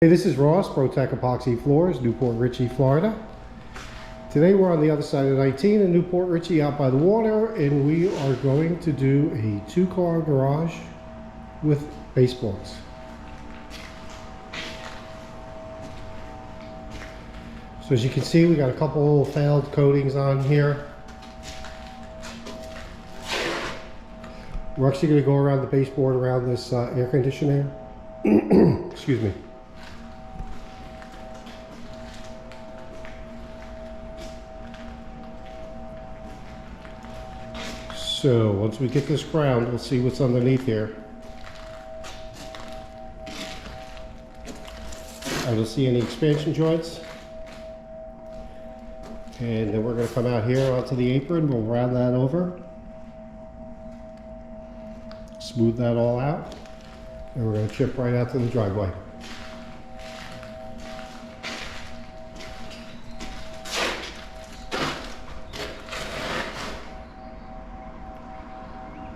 Hey, this is Ross, ProTech Epoxy Floors, Port Richey, Florida. Today we're on the other side of 19 in Port Richey out by the water, and we are going to do a 2-car garage with baseboards. So as you can see, we got a couple failed coatings on here. We're actually going to go around the baseboard around this air conditioner. Excuse me. So once we get this ground, we'll see what's underneath here. I don't see any expansion joints. And then we're going to come out here onto the apron. We'll round that over. Smooth that all out. And we're going to chip right out to the driveway.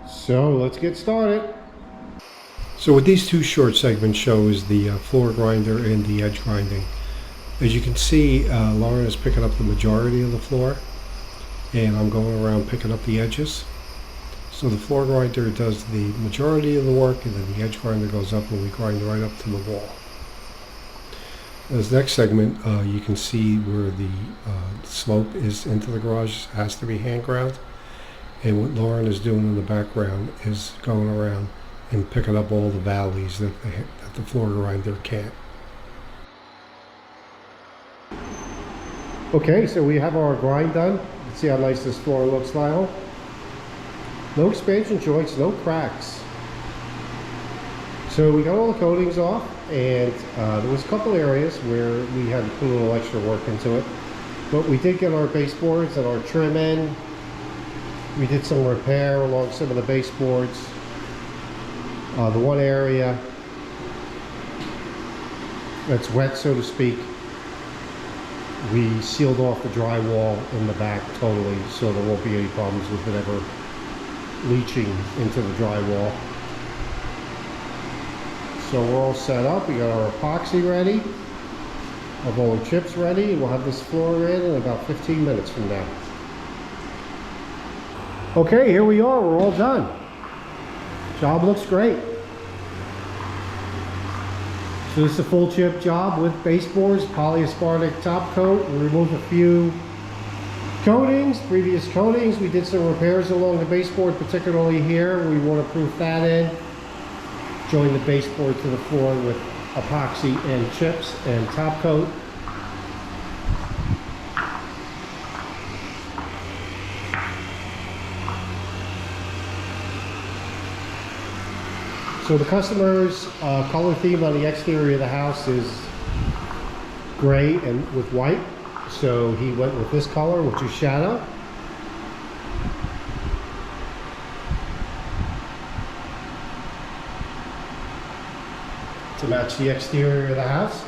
So let's get started. So what these two short segments show is the floor grinder and the edge grinding. As you can see, Lauren is picking up the majority of the floor, and I'm going around picking up the edges. So the floor grinder does the majority of the work, and then the edge grinder goes up and we grind right up to the wall. This next segment, you can see where the slope is into the garage has to be hand ground. And what Lauren is doing in the background is going around and picking up all the valleys that the floor grinder can't. Okay, so we have our grind done. Let's see how nice this floor looks now. No expansion joints, no cracks. So we got all the coatings off, and there was a couple areas where we had to put a little extra work into it. But we did get our baseboards and our trim in. We did some repair along some of the baseboards. The one area that's wet, so to speak, we sealed off the drywall in the back totally, so there won't be any problems with it ever leaching into the drywall. So we're all set up. We got our epoxy ready, our bowl of chips ready. We'll have this floor in about 15 minutes from now. Okay, here we are, we're all done. Job looks great. So this is a full chip job with baseboards, polyaspartic top coat. We removed a few coatings, previous coatings. We did some repairs along the baseboard, particularly here. We waterproofed that in. Joined the baseboard to the floor with epoxy and chips and top coat. So the customer's color theme on the exterior of the house is gray and with white. So he went with this color, which is shadow. To match the exterior of the house.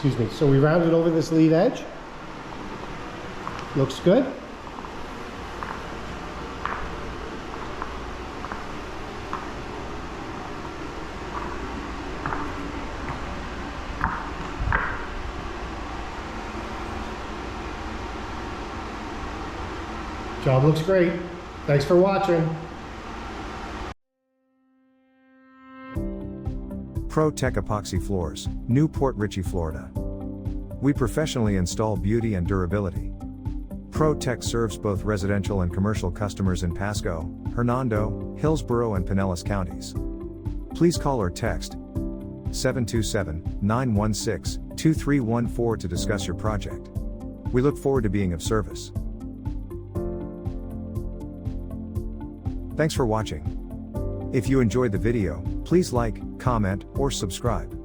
Excuse me. So we rounded over this lead edge. Looks good. Job looks great. Thanks for watching. ProTech Epoxy Floors, Port Richey, Florida. We professionally install beauty and durability. ProTech serves both residential and commercial customers in Pasco, Hernando, Hillsborough and Pinellas counties. Please call or text 727-916-2314 to discuss your project. We look forward to being of service. Thanks for watching. If you enjoyed the video, please like, comment, or subscribe.